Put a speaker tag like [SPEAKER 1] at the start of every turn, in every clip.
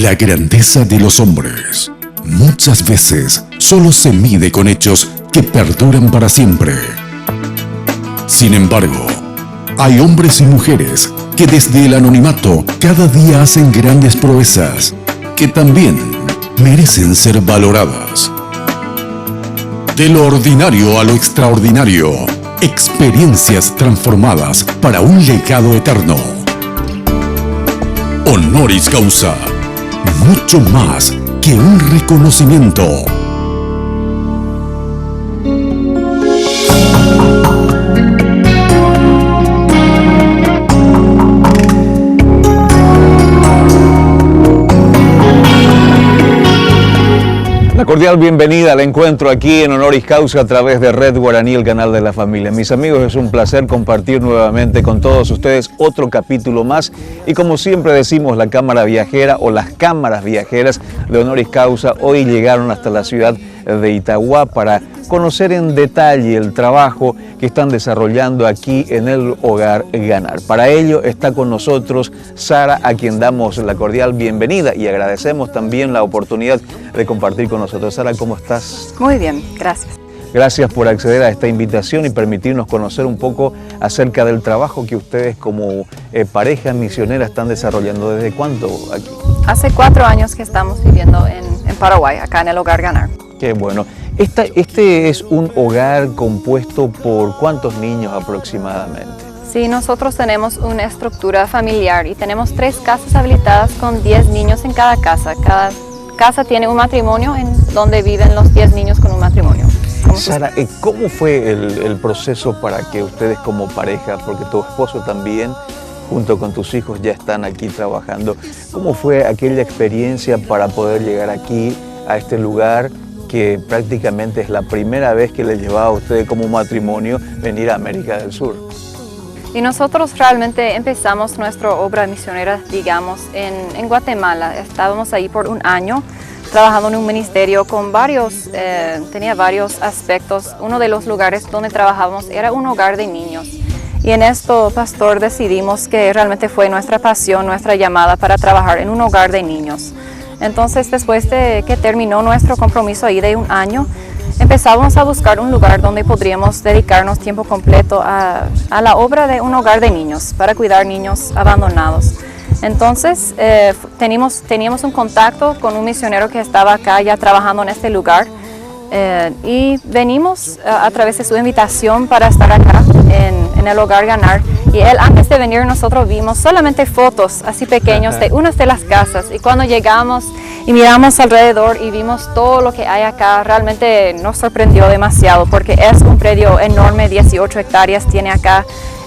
[SPEAKER 1] La grandeza de los hombres muchas veces solo se mide con hechos que perduran para siempre. Sin embargo, hay hombres y mujeres que desde el anonimato cada día hacen grandes proezas que también merecen ser valoradas. De lo ordinario a lo extraordinario, experiencias transformadas para un legado eterno. Honoris Causa, mucho más que un reconocimiento.
[SPEAKER 2] Una cordial bienvenida al encuentro aquí en Honoris Causa a través de Red Guaraní, el canal de la familia. Mis amigos, es un placer compartir nuevamente con todos ustedes otro capítulo más. Y como siempre decimos, la cámara viajera o las cámaras viajeras de Honoris Causa hoy llegaron hasta la ciudad de Itagua para conocer en detalle el trabajo que están desarrollando aquí en el Hogar Ganar. Para ello está con nosotros Sara, a quien damos la cordial bienvenida y agradecemos también la oportunidad de compartir con nosotros. Sara, ¿cómo estás?
[SPEAKER 3] Muy bien, gracias.
[SPEAKER 2] Gracias por acceder a esta invitación y permitirnos conocer un poco acerca del trabajo que ustedes como pareja misionera están desarrollando. ¿Desde cuándo aquí?
[SPEAKER 3] Hace 4 años que estamos viviendo en Paraguay, acá en el Hogar Ganar.
[SPEAKER 2] Qué bueno. Este es un hogar compuesto por ¿cuántos niños aproximadamente?
[SPEAKER 3] Sí, nosotros tenemos una estructura familiar y tenemos 3 casas habilitadas con 10 niños en cada casa. Cada casa tiene un matrimonio en donde viven los 10 niños con un matrimonio.
[SPEAKER 2] Sara, ¿cómo fue el proceso para que ustedes como pareja, porque tu esposo también, junto con tus hijos, ya están aquí trabajando, ¿cómo fue aquella experiencia para poder llegar aquí, a este lugar, que prácticamente es la primera vez que les llevaba a ustedes como matrimonio venir a América del Sur?
[SPEAKER 3] Y nosotros realmente empezamos nuestra obra misionera, digamos, en Guatemala. Estábamos ahí por 1 año, trabajando en un ministerio con tenía varios aspectos. Uno de los lugares donde trabajábamos era un hogar de niños. Y en esto, pastor, decidimos que realmente fue nuestra pasión, nuestra llamada para trabajar en un hogar de niños. Entonces, después de que terminó nuestro compromiso ahí de 1 año, empezamos a buscar un lugar donde podríamos dedicarnos tiempo completo a la obra de un hogar de niños, para cuidar niños abandonados. Entonces, teníamos un contacto con un misionero que estaba acá ya trabajando en este lugar y venimos a través de su invitación para estar acá en el Hogar Ganar. Y él, antes de venir, nosotros vimos solamente fotos así pequeños de unas de las casas. Y cuando llegamos y miramos alrededor y vimos todo lo que hay acá, realmente nos sorprendió demasiado porque es un predio enorme, 18 hectáreas tiene acá.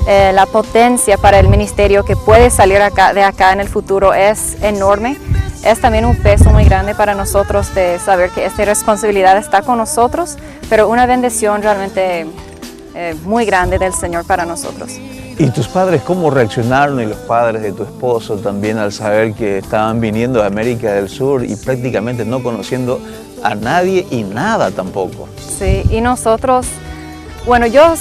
[SPEAKER 3] La potencia para el ministerio que puede salir de acá en el futuro es enorme. Es también un peso muy grande para nosotros de saber que esta responsabilidad está con nosotros, pero una bendición realmente muy grande del Señor para nosotros.
[SPEAKER 2] ¿Y tus padres cómo reaccionaron, y los padres de tu esposo también, al saber que estaban viniendo de América del Sur y prácticamente no conociendo a nadie y nada tampoco?
[SPEAKER 3] Sí, y nosotros, bueno, yo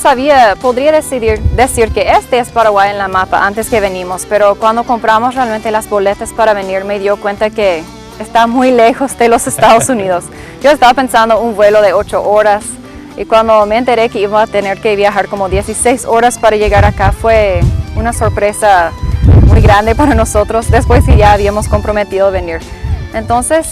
[SPEAKER 3] podría decir que este es Paraguay en la mapa antes que venimos, pero cuando compramos realmente las boletas para venir me dio cuenta que está muy lejos de los Estados Unidos. Yo estaba pensando un vuelo de 8 horas. Y cuando me enteré que iba a tener que viajar como 16 horas para llegar acá, fue una sorpresa muy grande para nosotros, después que ya habíamos comprometido venir. Entonces,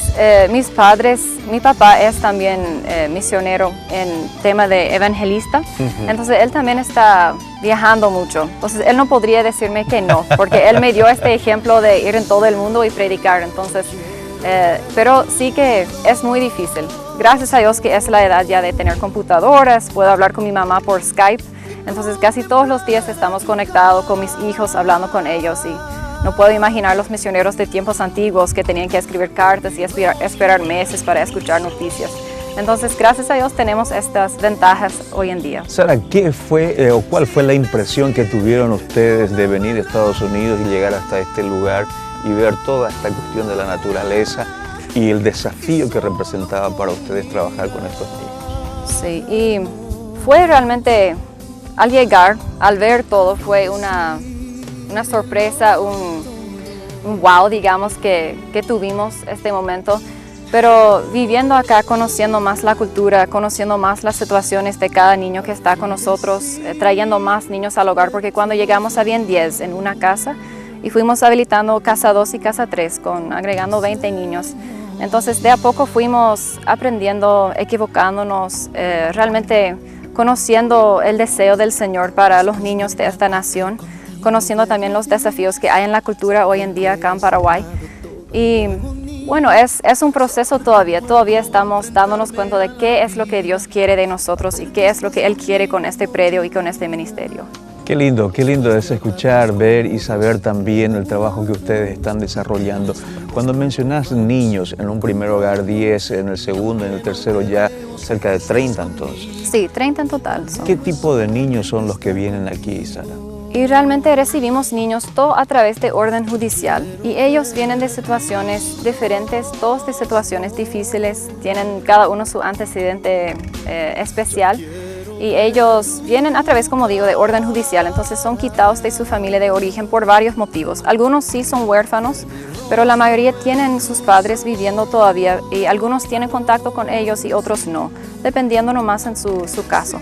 [SPEAKER 3] mi papá es también misionero en tema de evangelista, entonces él también está viajando mucho. Entonces, él no podría decirme que no, porque él me dio este ejemplo de ir en todo el mundo y predicar. Entonces, pero sí que es muy difícil. Gracias a Dios que es la edad ya de tener computadoras, puedo hablar con mi mamá por Skype, entonces casi todos los días estamos conectados con mis hijos, hablando con ellos, y no puedo imaginar los misioneros de tiempos antiguos que tenían que escribir cartas y esperar meses para escuchar noticias. Entonces, gracias a Dios tenemos estas ventajas hoy en día.
[SPEAKER 2] Sara, ¿qué fue o cuál fue la impresión que tuvieron ustedes de venir a Estados Unidos y llegar hasta este lugar y ver toda esta cuestión de la naturaleza y el desafío que representaba para ustedes trabajar con estos niños?
[SPEAKER 3] Sí, y fue realmente, al llegar, al ver todo, fue una sorpresa, un wow, digamos, que tuvimos este momento. Pero viviendo acá, conociendo más la cultura, conociendo más las situaciones de cada niño que está con nosotros, trayendo más niños al hogar, porque cuando llegamos habían 10 en una casa y fuimos habilitando casa 2 y casa 3, agregando 20 niños. Entonces de a poco fuimos aprendiendo, equivocándonos, realmente conociendo el deseo del Señor para los niños de esta nación, conociendo también los desafíos que hay en la cultura hoy en día acá en Paraguay. Y bueno, es un proceso todavía estamos dándonos cuenta de qué es lo que Dios quiere de nosotros y qué es lo que Él quiere con este predio y con este ministerio. Qué lindo
[SPEAKER 2] es escuchar, ver y saber también el trabajo que ustedes están desarrollando. Cuando mencionas niños, en un primer hogar 10, en el segundo, en el tercero ya cerca de 30 entonces.
[SPEAKER 3] Sí, 30 en total son.
[SPEAKER 2] ¿Qué tipo de niños son los que vienen aquí, Sara?
[SPEAKER 3] Y realmente recibimos niños todo a través de orden judicial y ellos vienen de situaciones diferentes, todos de situaciones difíciles, tienen cada uno su antecedente especial y ellos vienen a través, como digo, de orden judicial, entonces son quitados de su familia de origen por varios motivos. Algunos sí son huérfanos, pero la mayoría tienen sus padres viviendo todavía y algunos tienen contacto con ellos y otros no, dependiendo nomás en su caso.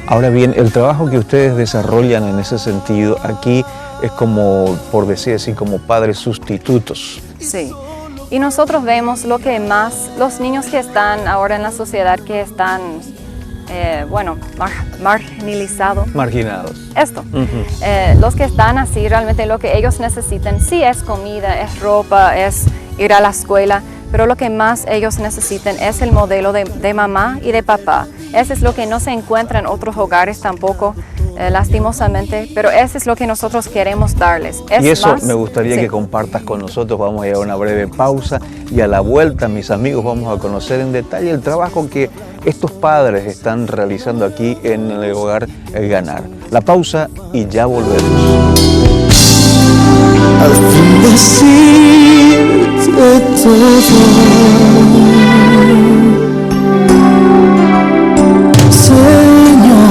[SPEAKER 2] Ahora bien, el trabajo que ustedes desarrollan en ese sentido aquí es como, por decir así, como padres sustitutos.
[SPEAKER 3] Sí, y nosotros vemos lo que más los niños que están ahora en la sociedad, que están,
[SPEAKER 2] marginados.
[SPEAKER 3] Esto, los que están así, realmente lo que ellos necesitan, sí es comida, es ropa, es ir a la escuela, pero lo que más ellos necesitan es el modelo de mamá y de papá. Eso es lo que no se encuentra en otros hogares tampoco, lastimosamente, pero eso es lo que nosotros queremos darles.
[SPEAKER 2] Y eso me gustaría que compartas con nosotros. Vamos a ir a una breve pausa y a la vuelta, mis amigos, vamos a conocer en detalle el trabajo que estos padres están realizando aquí en el hogar Ganar. La pausa y ya volvemos.
[SPEAKER 4] Al fin decirte todo, Señor.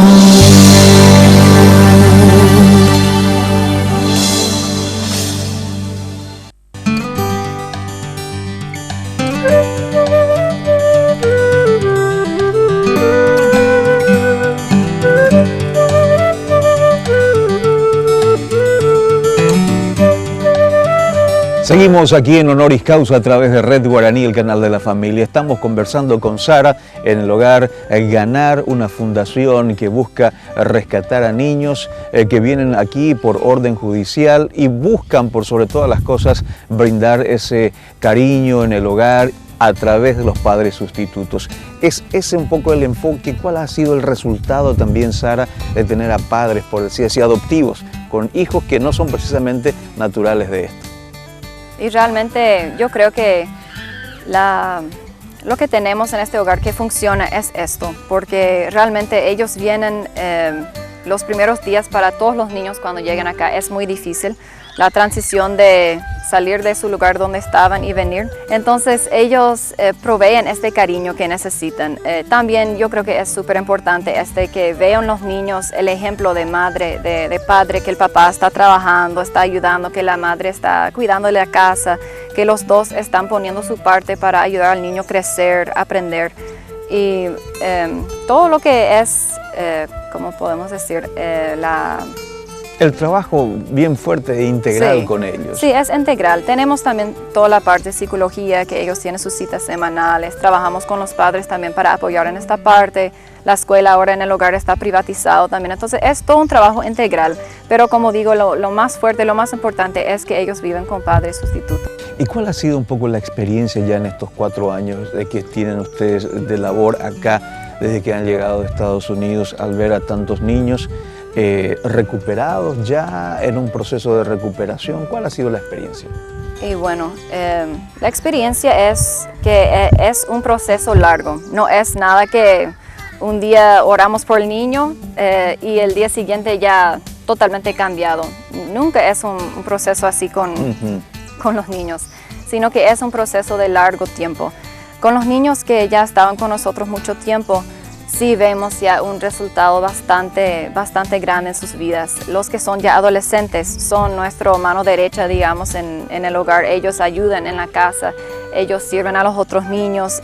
[SPEAKER 2] Seguimos aquí en Honoris Causa a través de Red Guaraní, el canal de la familia. Estamos conversando con Sara en el hogar Ganar, una fundación que busca rescatar a niños que vienen aquí por orden judicial y buscan, por sobre todas las cosas, brindar ese cariño en el hogar a través de los padres sustitutos. ¿Es ese un poco el enfoque? ¿Cuál ha sido el resultado también, Sara, de tener a padres, por decir así, adoptivos, con hijos que no son precisamente naturales de esto?
[SPEAKER 3] Y realmente yo creo que lo que tenemos en este hogar que funciona es esto, porque realmente ellos vienen los primeros días para todos los niños cuando llegan acá es muy difícil. La transición de salir de su lugar donde estaban y venir. Entonces ellos proveen este cariño que necesitan. También yo creo que es súper importante que vean los niños el ejemplo de madre, de padre, que el papá está trabajando, está ayudando, que la madre está cuidándole la casa, que los dos están poniendo su parte para ayudar al niño a crecer, aprender. Y todo lo que es, ¿cómo podemos decir?
[SPEAKER 2] El trabajo bien fuerte e integral con ellos.
[SPEAKER 3] Sí, es integral. Tenemos también toda la parte de psicología, que ellos tienen sus citas semanales. Trabajamos con los padres también para apoyar en esta parte. La escuela ahora en el hogar está privatizado también. Entonces es todo un trabajo integral. Pero como digo, lo más fuerte, lo más importante es que ellos viven con padres sustitutos.
[SPEAKER 2] ¿Y cuál ha sido un poco la experiencia ya en estos 4 años de que tienen ustedes de labor acá, desde que han llegado a Estados Unidos, al ver a tantos niños recuperados ya, en un proceso de recuperación. ¿Cuál ha sido la experiencia?
[SPEAKER 3] Y bueno, la experiencia es que es un proceso largo, no es nada que un día oramos por el niño y el día siguiente ya totalmente cambiado. Nunca es un proceso así con los niños, sino que es un proceso de largo tiempo. Con los niños que ya estaban con nosotros mucho tiempo, sí vemos ya un resultado bastante grande en sus vidas. Los que son ya adolescentes son nuestra mano derecha, digamos, en el hogar. Ellos ayudan en la casa, ellos sirven a los otros niños,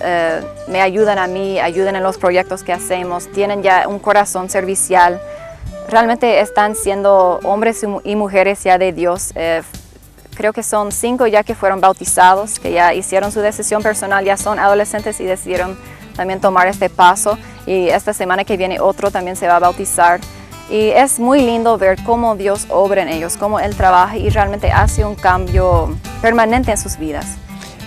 [SPEAKER 3] me ayudan a mí, ayudan en los proyectos que hacemos, tienen ya un corazón servicial. Realmente están siendo hombres y mujeres ya de Dios. Creo que son 5 ya que fueron bautizados, que ya hicieron su decisión personal, ya son adolescentes y decidieron también tomar este paso. Y esta semana que viene otro también se va a bautizar. Y es muy lindo ver cómo Dios obra en ellos, cómo Él trabaja y realmente hace un cambio permanente en sus vidas.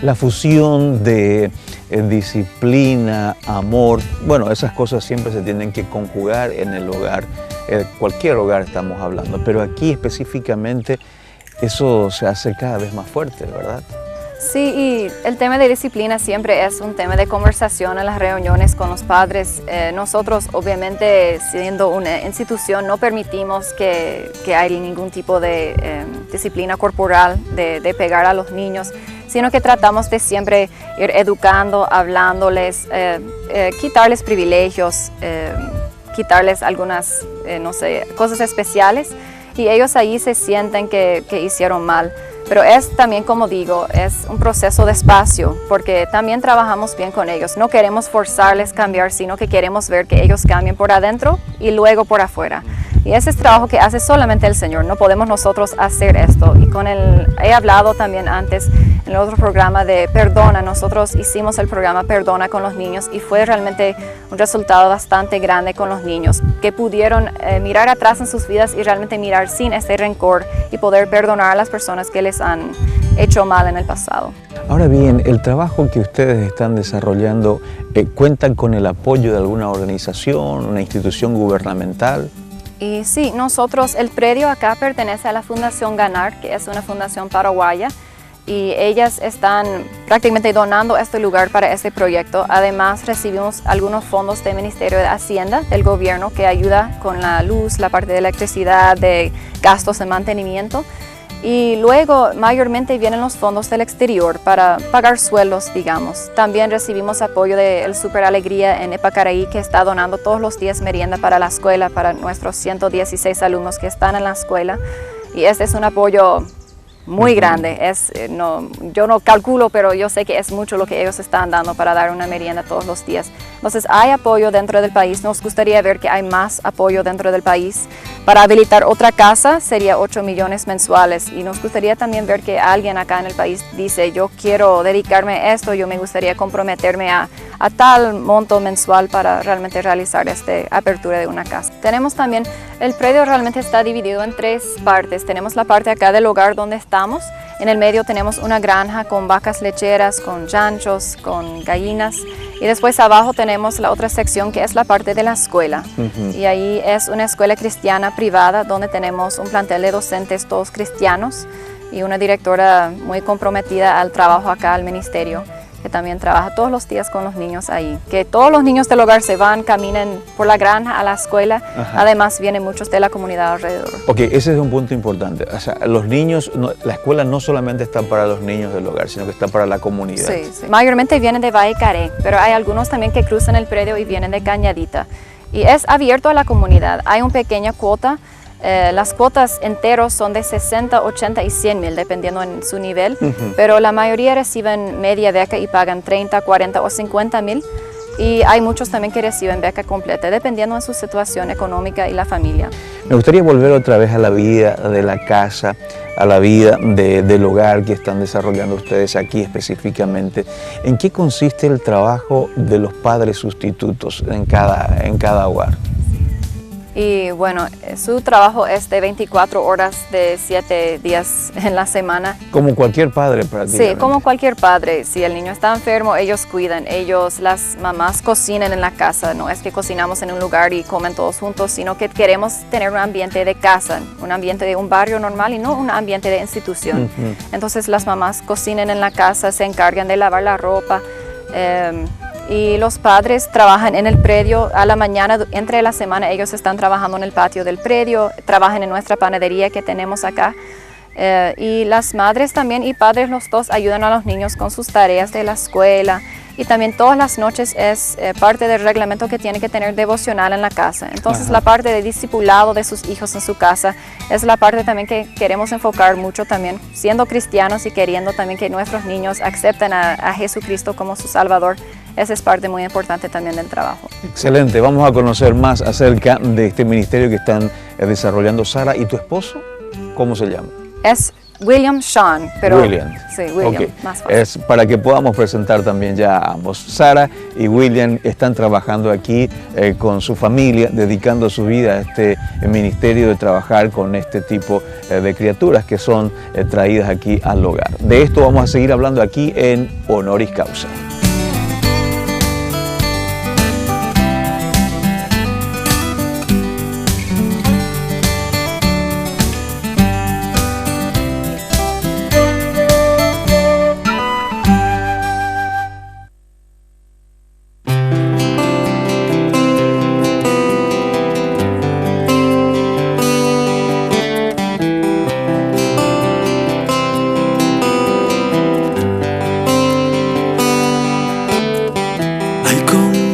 [SPEAKER 2] La fusión de disciplina, amor, bueno, esas cosas siempre se tienen que conjugar en el hogar, cualquier hogar estamos hablando, pero aquí específicamente eso se hace cada vez más fuerte, ¿verdad?
[SPEAKER 3] Sí, y el tema de disciplina siempre es un tema de conversación en las reuniones con los padres. Nosotros, obviamente, siendo una institución, no permitimos que haya ningún tipo de disciplina corporal, de pegar a los niños, sino que tratamos de siempre ir educando, hablándoles, quitarles privilegios, quitarles algunas, no sé, cosas especiales, y ellos ahí se sienten que hicieron mal. Pero es también, como digo, es un proceso despacio, porque también trabajamos bien con ellos. No queremos forzarles a cambiar, sino que queremos ver que ellos cambien por adentro y luego por afuera. Y ese es trabajo que hace solamente el Señor, no podemos nosotros hacer esto. Y he hablado también antes en el otro programa de Perdona. Nosotros hicimos el programa Perdona con los niños y fue realmente un resultado bastante grande con los niños, que pudieron mirar atrás en sus vidas y realmente mirar sin ese rencor y poder perdonar a las personas que les han hecho mal en el pasado.
[SPEAKER 2] Ahora bien, el trabajo que ustedes están desarrollando, ¿cuentan con el apoyo de alguna organización, una institución gubernamental?
[SPEAKER 3] Y sí, nosotros, el predio acá pertenece a la Fundación Ganar, que es una fundación paraguaya, y ellas están prácticamente donando este lugar para este proyecto. Además, recibimos algunos fondos del Ministerio de Hacienda, del gobierno, que ayuda con la luz, la parte de electricidad, de gastos de mantenimiento. Y luego, mayormente vienen los fondos del exterior para pagar sueldos, digamos. También recibimos apoyo del Super Alegría en Epacaraí, que está donando todos los días merienda para la escuela, para nuestros 116 alumnos que están en la escuela. Y este es un apoyo muy grande. Yo no calculo, pero yo sé que es mucho lo que ellos están dando para dar una merienda todos los días. Entonces hay apoyo dentro del país. Nos gustaría ver que hay más apoyo dentro del país. Para habilitar otra casa sería 8 millones mensuales, y nos gustaría también ver que alguien acá en el país dice: yo quiero dedicarme a esto, yo me gustaría comprometerme a tal monto mensual para realmente realizar esta apertura de una casa. Tenemos también, el predio realmente está dividido en 3 partes. Tenemos la parte acá del hogar donde estamos. En el medio tenemos una granja con vacas lecheras, con chanchos, con gallinas. Y después abajo tenemos la otra sección, que es la parte de la escuela. Y ahí es una escuela cristiana privada donde tenemos un plantel de docentes todos cristianos y una directora muy comprometida al trabajo acá, al ministerio, que también trabaja todos los días con los niños ahí. Que todos los niños del hogar se van, caminan por la granja a la escuela. Además vienen muchos de la comunidad alrededor.
[SPEAKER 2] Ok, ese es un punto importante. O sea, los niños, la escuela no solamente está para los niños del hogar, sino que está para la comunidad.
[SPEAKER 3] Sí, sí. Mayormente vienen de Valle Caré, pero hay algunos también que cruzan el predio y vienen de Cañadita. Y es abierto a la comunidad. Hay una pequeña cuota. Las cuotas enteros son de 60, 80 y 100 mil, dependiendo en su nivel, pero la mayoría reciben media beca y pagan 30, 40 o 50 mil, y hay muchos también que reciben beca completa, dependiendo de su situación económica y la familia.
[SPEAKER 2] Me gustaría volver otra vez a la vida de la casa, a la vida del hogar que están desarrollando ustedes aquí específicamente. ¿En qué consiste el trabajo de los padres sustitutos en cada hogar?
[SPEAKER 3] Y bueno, su trabajo es de 24 horas de 7 días en la semana.
[SPEAKER 2] Como cualquier padre prácticamente.
[SPEAKER 3] Sí, como cualquier padre. Si el niño está enfermo, ellos cuidan. Las mamás cocinan en la casa. No es que cocinamos en un lugar y comen todos juntos, sino que queremos tener un ambiente de casa, un ambiente de un barrio normal y no un ambiente de institución. Entonces las mamás cocinan en la casa, se encargan de lavar la ropa. Y los padres trabajan en el predio a la mañana, entre la semana ellos están trabajando en el patio del predio, trabajan en nuestra panadería que tenemos acá. Y las madres también y padres los dos ayudan a los niños con sus tareas de la escuela. Y también todas las noches es parte del reglamento que tiene que tener devocional en la casa. Entonces la parte de discipulado de sus hijos en su casa es la parte también que queremos enfocar mucho también, siendo cristianos y queriendo también que nuestros niños acepten a Jesucristo como su Salvador. Esa es parte muy importante también del trabajo.
[SPEAKER 2] Excelente, vamos a conocer más acerca de este ministerio que están desarrollando. Sara, ¿y tu esposo? ¿Cómo se llama?
[SPEAKER 3] Es William Sean, pero
[SPEAKER 2] William.
[SPEAKER 3] Sí, William,
[SPEAKER 2] Okay.
[SPEAKER 3] más fácil.
[SPEAKER 2] Es para que podamos presentar también ya a ambos. Sara y William están trabajando aquí con su familia, dedicando su vida a este ministerio de trabajar con este tipo de criaturas que son traídas aquí al hogar. De esto vamos a seguir hablando aquí en Honoris Causa.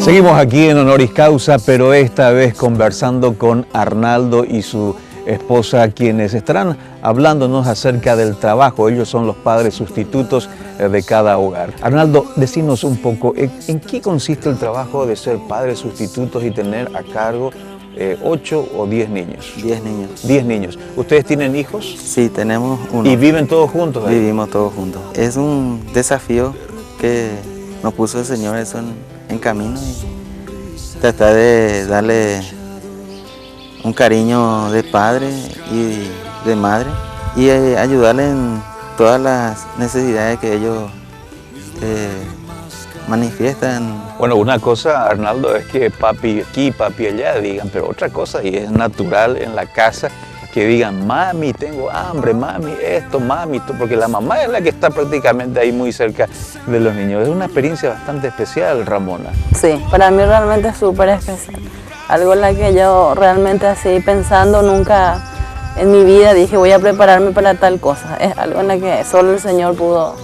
[SPEAKER 2] Seguimos aquí en Honoris Causa, pero esta vez conversando con Arnaldo y su esposa, quienes estarán hablándonos acerca del trabajo. Ellos son los padres sustitutos de cada hogar. Arnaldo, decinos un poco, ¿en qué consiste el trabajo de ser padres sustitutos y tener a cargo 8 o 10 niños?
[SPEAKER 5] 10 niños.
[SPEAKER 2] 10 niños. ¿Ustedes tienen hijos?
[SPEAKER 5] Sí, tenemos uno.
[SPEAKER 2] ¿Y viven todos juntos ahí?
[SPEAKER 5] Vivimos todos juntos. Es un desafío que nos puso el Señor eso en camino y tratar de darle un cariño de padre y de madre y ayudarle en todas las necesidades que ellos manifiestan.
[SPEAKER 2] Bueno, una cosa, Arnaldo, es que papi aquí, papi allá digan, pero otra cosa, y es natural en la casa, que digan, mami, tengo hambre, mami, esto, mami, esto, porque la mamá es la que está prácticamente ahí muy cerca de los niños. Es una experiencia bastante especial, Ramona.
[SPEAKER 6] Sí, para mí realmente es súper especial. Algo en la que yo realmente así pensando nunca en mi vida dije voy a prepararme para tal cosa. Es algo en la que solo el Señor pudo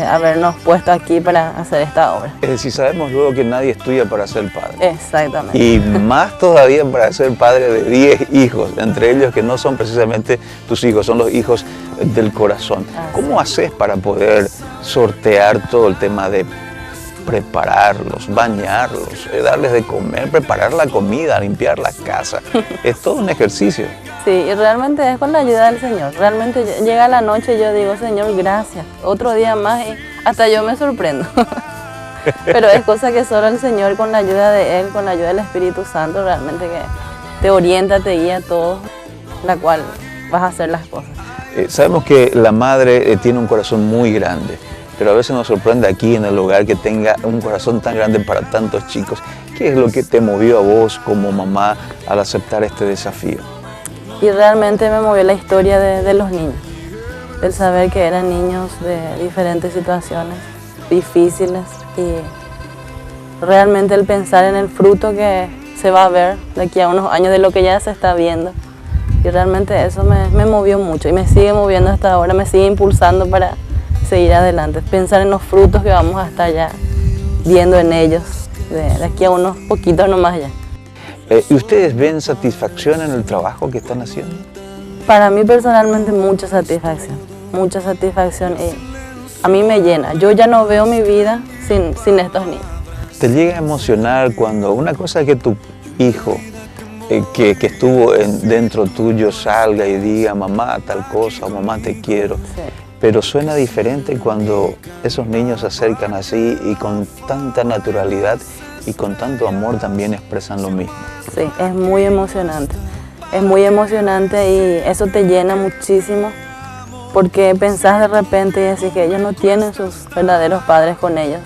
[SPEAKER 6] habernos puesto aquí para hacer esta obra.
[SPEAKER 2] Es decir, sabemos luego que nadie estudia para ser padre.
[SPEAKER 6] Exactamente.
[SPEAKER 2] Y más todavía para ser padre de 10 hijos, entre ellos que no son precisamente tus hijos, son los hijos del corazón. ¿Cómo haces para poder sortear todo el tema de prepararlos, bañarlos, darles de comer, preparar la comida, limpiar la casa? Es todo un ejercicio.
[SPEAKER 6] Sí, y realmente es con la ayuda del Señor. Realmente llega la noche y yo digo, Señor, gracias. Otro día más y hasta yo me sorprendo. Pero es cosa que solo el Señor, con la ayuda de Él, con la ayuda del Espíritu Santo, realmente que te orienta, te guía todo, la cual vas a hacer las cosas.
[SPEAKER 2] Sabemos que la madre tiene un corazón muy grande, pero a veces nos sorprende aquí en el hogar que tenga un corazón tan grande para tantos chicos. ¿Qué es lo que te movió a vos como mamá al aceptar este desafío?
[SPEAKER 6] Y realmente me movió la historia de los niños, el saber que eran niños de diferentes situaciones difíciles y realmente el pensar en el fruto que se va a ver de aquí a unos años de lo que ya se está viendo. Y realmente eso me movió mucho y me sigue moviendo hasta ahora, me sigue impulsando para seguir adelante, pensar en los frutos que vamos a estar ya viendo en ellos de aquí a unos poquitos nomás ya.
[SPEAKER 2] ¿Y ustedes ven satisfacción en el trabajo que están haciendo?
[SPEAKER 6] Para mí personalmente mucha satisfacción y a mí me llena. Yo ya no veo mi vida sin estos niños.
[SPEAKER 2] ¿Te llega a emocionar cuando una cosa es que tu hijo que estuvo dentro tuyo salga y diga mamá tal cosa o mamá te quiero?
[SPEAKER 6] Sí.
[SPEAKER 2] Pero suena diferente cuando esos niños se acercan así y con tanta naturalidad y con tanto amor también expresan lo mismo.
[SPEAKER 6] Sí, es muy emocionante. Es muy emocionante y eso te llena muchísimo porque pensás de repente y decís que ellos no tienen sus verdaderos padres con ellos.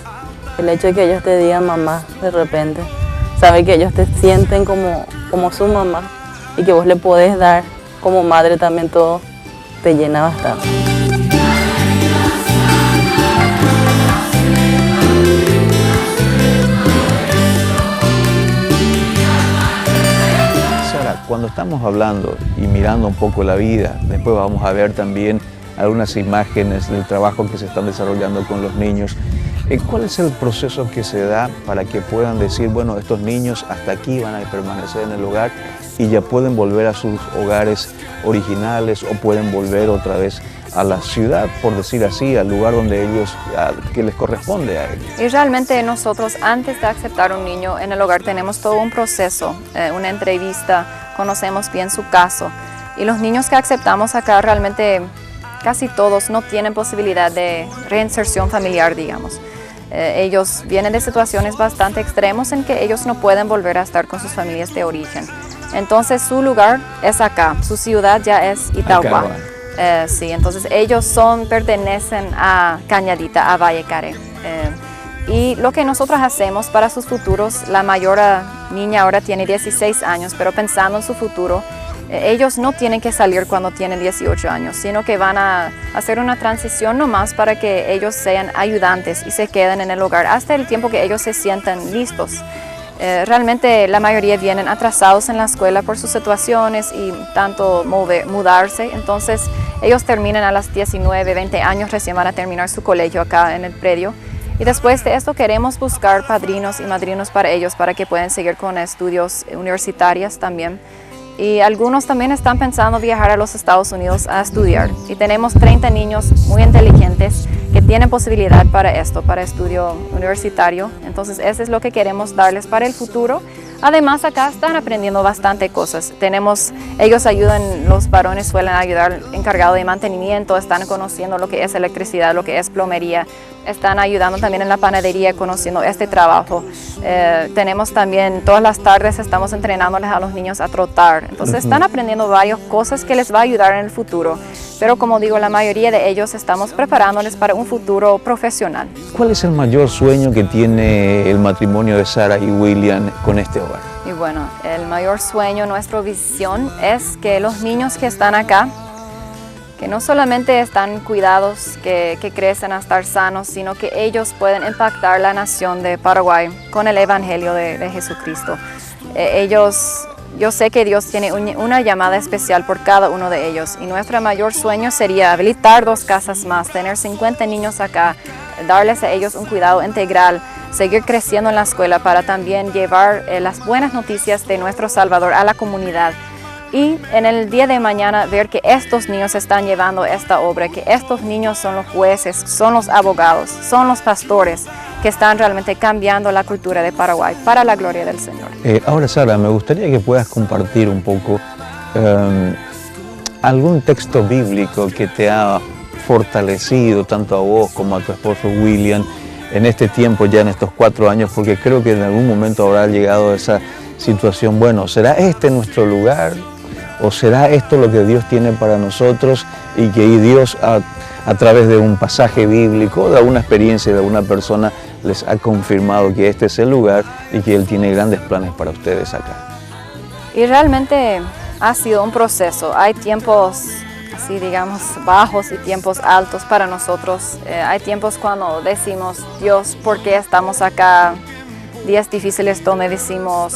[SPEAKER 6] El hecho de que ellos te digan mamá de repente, sabe que ellos te sienten como su mamá y que vos le podés dar como madre también, todo te llena bastante.
[SPEAKER 2] Sara, cuando estamos hablando y mirando un poco la vida, después vamos a ver también algunas imágenes del trabajo que se están desarrollando con los niños. ¿Cuál es el proceso que se da para que puedan decir, bueno, estos niños hasta aquí van a permanecer en el hogar y ya pueden volver a sus hogares originales o pueden volver otra vez a la ciudad, por decir así, al lugar donde ellos, que les corresponde a ellos?
[SPEAKER 3] Y realmente nosotros, antes de aceptar un niño en el hogar, tenemos todo un proceso, una entrevista, conocemos bien su caso. Y los niños que aceptamos acá realmente casi todos no tienen posibilidad de reinserción familiar, digamos. Ellos vienen de situaciones bastante extremas en que ellos no pueden volver a estar con sus familias de origen. Entonces su lugar es acá, su ciudad ya es Itauguá. Sí, entonces ellos pertenecen a Cañadita, a Vallecaré. Y lo que nosotros hacemos para sus futuros, la mayor niña ahora tiene 16 años, pero pensando en su futuro, ellos no tienen que salir cuando tienen 18 años, sino que van a hacer una transición nomás para que ellos sean ayudantes y se queden en el hogar hasta el tiempo que ellos se sientan listos. Realmente la mayoría vienen atrasados en la escuela por sus situaciones y tanto mudarse, entonces ellos terminan a las 19, 20 años, recién van a terminar su colegio acá en el predio. Y después de esto queremos buscar padrinos y madrinos para ellos para que puedan seguir con estudios universitarios también. Y algunos también están pensando viajar a los Estados Unidos a estudiar. Y tenemos 30 niños muy inteligentes que tienen posibilidad para esto, para estudio universitario. Entonces, eso es lo que queremos darles para el futuro. Además, acá están aprendiendo bastante cosas. Ellos ayudan, los varones suelen ayudar encargados de mantenimiento, están conociendo lo que es electricidad, lo que es plomería. Están ayudando también en la panadería, conociendo este trabajo. Tenemos también, todas las tardes estamos entrenándoles a los niños a trotar. Entonces están aprendiendo varias cosas que les va a ayudar en el futuro. Pero como digo, la mayoría de ellos estamos preparándoles para un futuro profesional.
[SPEAKER 2] ¿Cuál es el mayor sueño que tiene el matrimonio de Sara y William con este hogar?
[SPEAKER 3] Y bueno, el mayor sueño, nuestra visión es que los niños que están acá, que no solamente están cuidados, que crecen a estar sanos, sino que ellos pueden impactar la nación de Paraguay con el Evangelio de Jesucristo. Yo sé que Dios tiene una llamada especial por cada uno de ellos y nuestro mayor sueño sería habilitar 2 casas más, tener 50 niños acá, darles a ellos un cuidado integral, seguir creciendo en la escuela para también llevar las buenas noticias de nuestro Salvador a la comunidad. Y en el día de mañana ver que estos niños están llevando esta obra, que estos niños son los jueces, son los abogados, son los pastores que están realmente cambiando la cultura de Paraguay para la gloria del Señor.
[SPEAKER 2] Ahora, Sara, me gustaría que puedas compartir un poco algún texto bíblico que te ha fortalecido tanto a vos como a tu esposo William en este tiempo, ya en estos 4 años, porque creo que en algún momento habrá llegado a esa situación, bueno, ¿será este nuestro lugar? ¿O será esto lo que Dios tiene para nosotros y que Dios a través de un pasaje bíblico, de alguna experiencia de alguna persona les ha confirmado que este es el lugar y que Él tiene grandes planes para ustedes acá?
[SPEAKER 3] Y realmente ha sido un proceso. Hay tiempos así, digamos, bajos y tiempos altos para nosotros. Hay tiempos cuando decimos, Dios, ¿por qué estamos acá? Días difíciles donde decimos,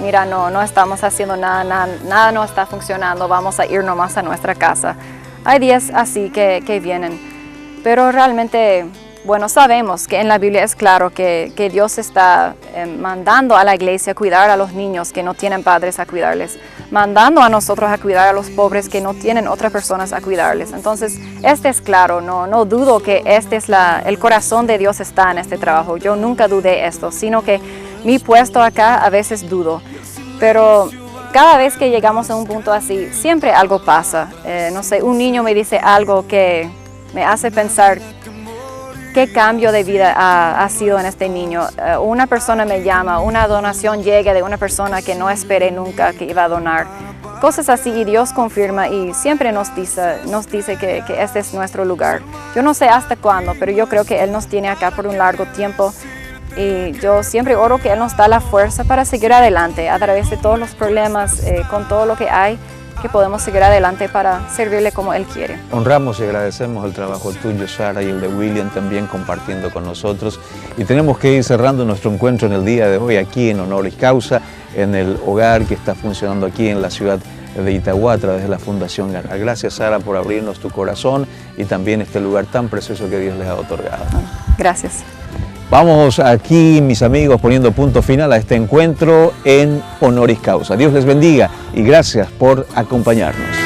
[SPEAKER 3] mira, no estamos haciendo nada no está funcionando, vamos a ir nomás a nuestra casa. Hay días así que vienen, pero realmente, bueno, sabemos que en la Biblia es claro que Dios está mandando a la iglesia a cuidar a los niños que no tienen padres a cuidarles, mandando a nosotros a cuidar a los pobres que no tienen otras personas a cuidarles. Entonces, este es claro, no dudo que el corazón de Dios está en este trabajo. Yo nunca dudé esto, sino que mi puesto acá a veces dudo. Pero cada vez que llegamos a un punto así, siempre algo pasa. No sé, un niño me dice algo que me hace pensar, qué cambio de vida ha sido en este niño. Una persona me llama, una donación llega de una persona que no esperé nunca que iba a donar. Cosas así, y Dios confirma y siempre nos dice que este es nuestro lugar. Yo no sé hasta cuándo, pero yo creo que Él nos tiene acá por un largo tiempo. Y yo siempre oro que Él nos da la fuerza para seguir adelante a través de todos los problemas, con todo lo que hay, que podemos seguir adelante para servirle como Él quiere.
[SPEAKER 2] Honramos y agradecemos el trabajo tuyo, Sara, y el de William también compartiendo con nosotros. Y tenemos que ir cerrando nuestro encuentro en el día de hoy aquí en Honoris Causa, en el hogar que está funcionando aquí en la ciudad de Itagua a través de la Fundación Ganar. Gracias, Sara, por abrirnos tu corazón y también este lugar tan precioso que Dios les ha otorgado.
[SPEAKER 3] Gracias.
[SPEAKER 2] Vamos aquí, mis amigos, poniendo punto final a este encuentro en Honoris Causa. Dios les bendiga y gracias por acompañarnos.